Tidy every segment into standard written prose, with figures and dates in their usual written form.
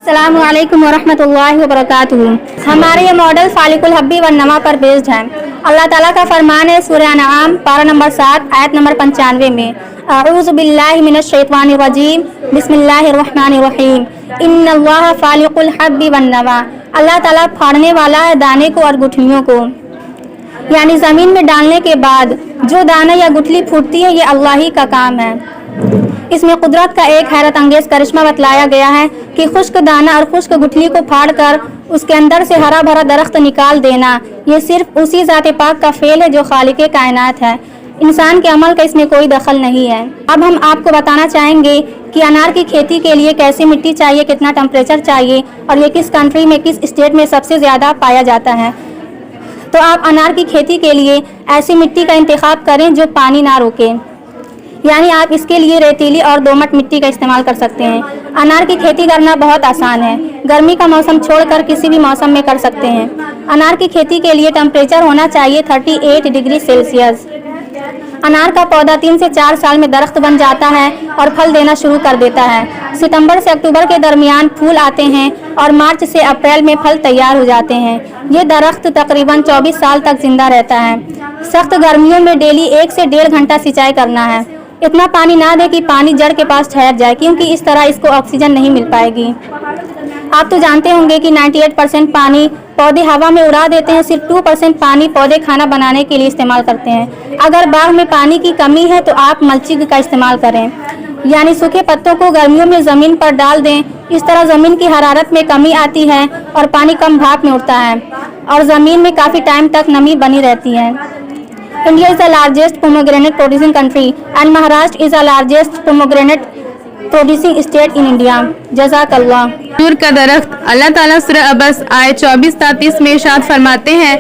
अस्सलाम वालेकुम वरहमतुल्लाहि वबरकातुहू। हमारे ये मॉडल फालिकुल हब्बी व नमा पर बेस्ड है। अल्लाह ताला का फरमान है सूरह अनआम पारा नंबर 7 आयत नंबर 95 में, अऊज़ु बिल्लाहि मिनश शैतानिर रजीम बिस्मिल्लाहिर रहमानिर रहीम इन्नल्लाहा फालिकुल हब्बी वन नवा। अल्लाह ताला फाड़ने वाला है दाने को और गुठलियों को, यानी ज़मीन में डालने के बाद जो दाना या गुठली फूटती है ये अल्लाह ही का काम है। इसमें कुदरत का एक हैरत अंगेज करिश्मा बतलाया गया है कि खुश्क दाना और खुश्क गुठली को फाड़ कर उसके अंदर से हरा भरा दरख्त निकाल देना, ये सिर्फ उसी ज़ात पाक का फेल है जो खालिक़े कायनात है। इंसान के अमल का इसमें कोई दखल नहीं है। अब हम आपको बताना चाहेंगे कि अनार की खेती के लिए कैसी मिट्टी चाहिए, कितना टेम्परेचर चाहिए और ये किस कंट्री में, किस स्टेट में सबसे ज़्यादा पाया जाता है। तो आप अनार की खेती के लिए ऐसी मिट्टी का इंतखाब करें जो पानी ना रोके, यानी आप इसके लिए रेतीली और दोमट मिट्टी का इस्तेमाल कर सकते हैं। अनार की खेती करना बहुत आसान है, गर्मी का मौसम छोड़कर किसी भी मौसम में कर सकते हैं। अनार की खेती के लिए टेम्परेचर होना चाहिए 38 डिग्री सेल्सियस। अनार का पौधा 3 से 4 साल में दरख्त बन जाता है और फल देना शुरू कर देता है। सितंबर से अक्टूबर के दरमियान फूल आते हैं और मार्च से अप्रैल में फल तैयार हो जाते हैं। ये दरख्त तकरीबन 24 साल तक जिंदा रहता है। सख्त गर्मियों में डेली 1 से 1.5 घंटा सिंचाई करना है। इतना पानी ना दे कि पानी जड़ के पास ठहर जाए, क्योंकि इस तरह इसको ऑक्सीजन नहीं मिल पाएगी। आप तो जानते होंगे कि 98% पानी पौधे हवा में उड़ा देते हैं, सिर्फ 2% पानी पौधे खाना बनाने के लिए इस्तेमाल करते हैं। अगर बाग में पानी की कमी है तो आप मल्चिंग का इस्तेमाल करें, यानी सूखे पत्तों को गर्मियों में ज़मीन पर डाल दें। इस तरह ज़मीन की हरारत में कमी आती है और पानी कम भाप में उड़ता है और ज़मीन में काफ़ी टाइम तक नमी बनी रहती है। India is the largest pomegranate producing country and Maharashtra is the largest pomegranate producing state in India. जज़ाकल्लाह। खजूर का दरख्त अल्लाह ताला सूरह अबस आयत 24-33 में इरशाद फरमाते हैं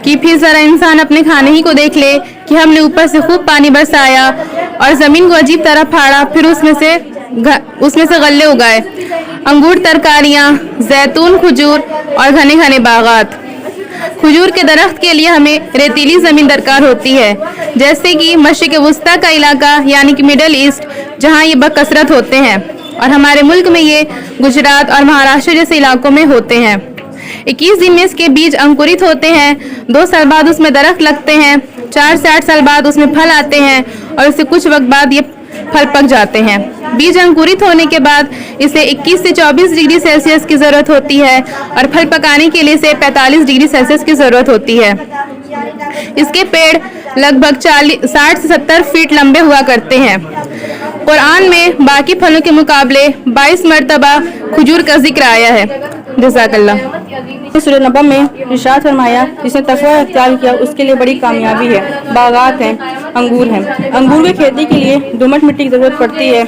कि फिर ज़रा इंसान अपने खाने ही को देख ले कि हमने ऊपर से खूब पानी बरसाया और ज़मीन को अजीब तरह फाड़ा, फिर उसमें से गल्ले उगाए, अंगूर, तरकारियाँ, जैतून, खजूर और घने घने बागात। खजूर के दरख्त के लिए हमें रेतीली ज़मीन दरकार होती है, जैसे कि मशरिक़ वस्ता का इलाका यानी कि मिडल ईस्ट, जहाँ ये बकसरत होते हैं, और हमारे मुल्क में ये गुजरात और महाराष्ट्र जैसे इलाकों में होते हैं। 21 दिन में इसके बीज अंकुरित होते हैं, 2 साल बाद उसमें दरख्त लगते हैं, 4 से 8 साल बाद उसमें फल आते हैं और उससे कुछ वक्त बाद ये फल पक जाते हैं। बीज अंकुरित होने के बाद इसे 21 से 24 डिग्री सेल्सियस की ज़रूरत होती है और फल पकाने के लिए इसे 45 डिग्री सेल्सियस की ज़रूरत होती है। इसके पेड़ लगभग 60 से 70 फीट लंबे हुआ करते हैं। कुरान में बाकी फलों के मुकाबले 22 मरतबा खजूर का जिक्र आया है। जज़ाकल्लाह। सूरह नबा में इरशाद फरमाया, जिसने तकवा अख्तियार किया उसके लिए बड़ी कामयाबी है। बागात हैं, अंगूर हैं। अंगूर की खेती के लिए दोमट मिट्टी की ज़रूरत पड़ती है।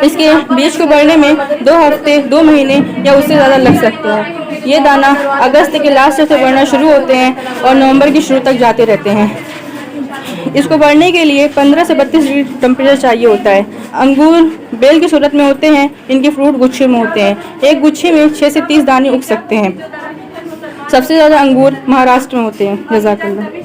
इसके बीज को बढ़ने में 2 हफ्ते, 2 महीने या उससे ज़्यादा लग सकते हैं। ये दाना अगस्त के लास्ट से बढ़ना शुरू होते हैं और नवंबर की शुरू तक जाते रहते हैं। इसको बढ़ने के लिए 15 से 32 डिग्री टेम्परेचर चाहिए होता है। अंगूर बेल की सूरत में होते हैं, इनके फ्रूट गुच्छे में होते हैं। एक गुच्छे में 6 से 30 दाने उग सकते हैं। सबसे ज़्यादा अंगूर महाराष्ट्र में होते हैं। जज़ाकल्लाह।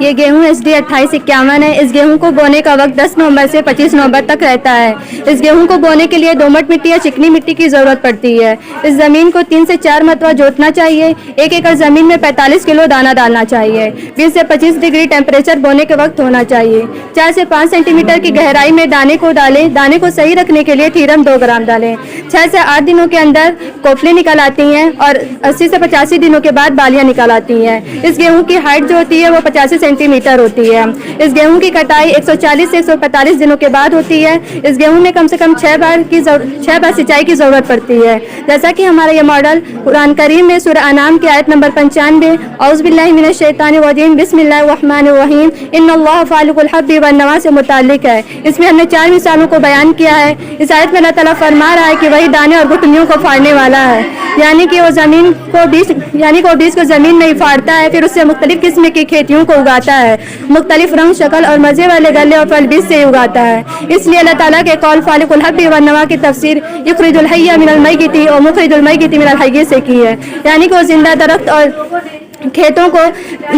ये गेहूँ HD 2851 है। इस गेहूँ को बोने का वक्त 10 नवंबर से 25 नवंबर तक रहता है। इस गेहूँ को बोने के लिए दोमट मिट्टी या चिकनी मिट्टी की ज़रूरत पड़ती है। इस ज़मीन को 3 से 4 मरतबा जोतना चाहिए। 1 एकड़ ज़मीन में 45 किलो दाना डालना चाहिए। 20 से 25 डिग्री टेम्परेचर बोने के वक्त होना चाहिए। 4 से 5 सेंटीमीटर की गहराई में दाने को डालें। दाने को सही रखने के लिए थीरम 2 ग्राम डालें। 6 से 8 दिनों के अंदर कोफली निकल आती हैं और 80 से 85 दिनों के बाद बालियाँ निकल आती हैं। इस गेहूँ की हाइट जो होती है वो 85 सेंटीमीटर होती है। इस गेहूं की कटाई 140 से 145 दिनों के बाद होती है। इस गेहूं में कम से कम 6 बार सिंचाई की ज़रूरत पड़ती है। जैसा कि हमारा ये मॉडल कुरान करीम में सूरह अनाम की आयत नंबर 95 औज़ु बिल्लाहि मिनश शैतानिर रजीम बिस्मिल्लाहिर रहमानिर रहीम इन्नल्लाहा फालिकुल हब्बी वन नवा से मुताल्लिक है। इसमें हमने 4 मिसालों को बयान किया है। इस आयत में अल्लाह ताला फरमा रहा है कि वही दाने और गुठलियों को फाड़ने वाला है, यानी कि वो बीज को ज़मीन में ही फाड़ता है, फिर उससे मुख्तलिफ किस्म की खेतियों को उगाता है। मुख्तलिफ रंग, शक्ल और मज़े वाले गले और फल बीज से उगाता है। इसलिए अल्लाह ताला के कौल फालिकुल हब्बी वन नवा की तफसीर युखरिजुल हय्य मिनल मय्यिति और मुखरिजुल मय्यिति मिनल हय्य से की है, यानी कि वो जिंदा दरख्त और खेतों को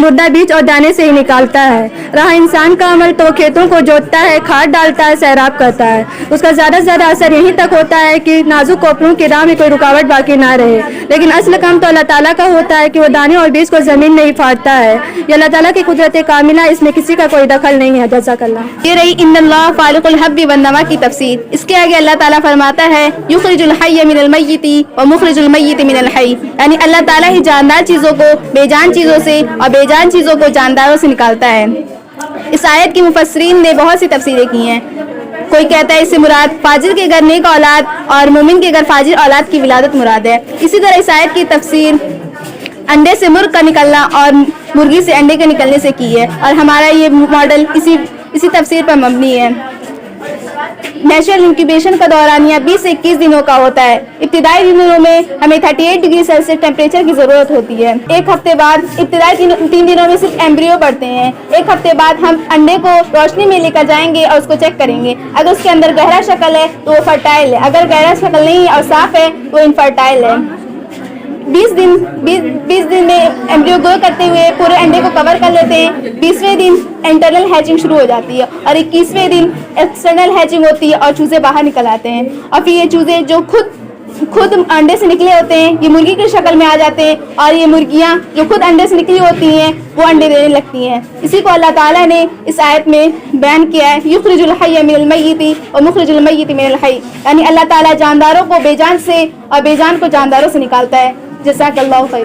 मुर्दा बीज और दाने से ही निकालता है। रहा इंसान का अमल तो खेतों को जोतता है, खाद डालता है, सैराब करता है। उसका ज़्यादा से ज़्यादा असर यहीं तक होता है कि नाजुक कोपलों की राह में कोई रुकावट बाकी ना रहे। लेकिन असल काम तो अल्लाह ताला का होता है कि वो दाने और बीज को ज़मीन में ही फाड़ता है। ये अल्लाह ताला की कुदरत कामिला, इसमें किसी का कोई दखल नहीं है। जज़ाकल्लाह। ये रही इन्नल्लाह फालिकुल हब्बि वन नमा की तफसीर। इसके आगे अल्लाह ताला फरमाता है युखरिजुल हय्य मिनल मय्यिति व मुखरिजुल मय्यिति मिनल हय्य, यानी अल्लाह ताला ही जानदार चीज़ों को बेजान चीज़ों से और बेजान चीज़ों को जानदारों से निकालता है। इस आयत की मुफस्सिरीन ने बहुत सी तफसीरें की हैं। कोई कहता है इससे मुराद फाजिर के घर नेक औलाद और मोमिन के घर फाजिर औलाद की विलादत मुराद है। इसी तरह इस आयत की तफसीर अंडे से मुर्ग का निकलना और मुर्गी से अंडे के निकलने से की है, और हमारा ये मॉडल इसी तफसीर पर मबनी है। नेचुरल इंक्यूबेशन का दौरानिया 20 से 21 दिनों का होता है। इब्तिदाई दिनों में हमें 38 डिग्री सेल्सियस टेम्परेचर की ज़रूरत होती है। एक हफ्ते बाद इब्तिदाई 3 दिनों में सिर्फ एम्ब्रियो बढ़ते हैं। एक हफ्ते बाद हम अंडे को रोशनी में लेकर जाएंगे और उसको चेक करेंगे। अगर उसके अंदर गहरा शक्ल है तो वो फर्टाइल है, अगर गहरा शक्ल नहीं है और साफ है तो इनफर्टाइल है। 20 दिन में एम्ब्रियो ग्रो करते हुए पूरे अंडे को कवर कर लेते हैं। 20वें दिन इंटरनल हैचिंग शुरू हो जाती है और 21वें दिन एक्सटर्नल हैचिंग होती है और चूजे बाहर निकल आते हैं। और फिर ये चूजे जो खुद अंडे से निकले होते हैं ये मुर्गी की शक्ल में आ जाते हैं, और ये मुर्गियां जो खुद अंडे से निकली होती हैं वो अंडे देने लगती हैं। इसी को अल्लाह ताला ने इस आयत में बयान किया है युखरिजुल हय्य मिनल मय्यिति व मुखरिजुल मय्यिति मिनल हय्य, यानी अल्लाह ताला जानदारों को बेजान से और बेजान को जानदारों से निकालता है। जज़ाकल्लाहु खैरन।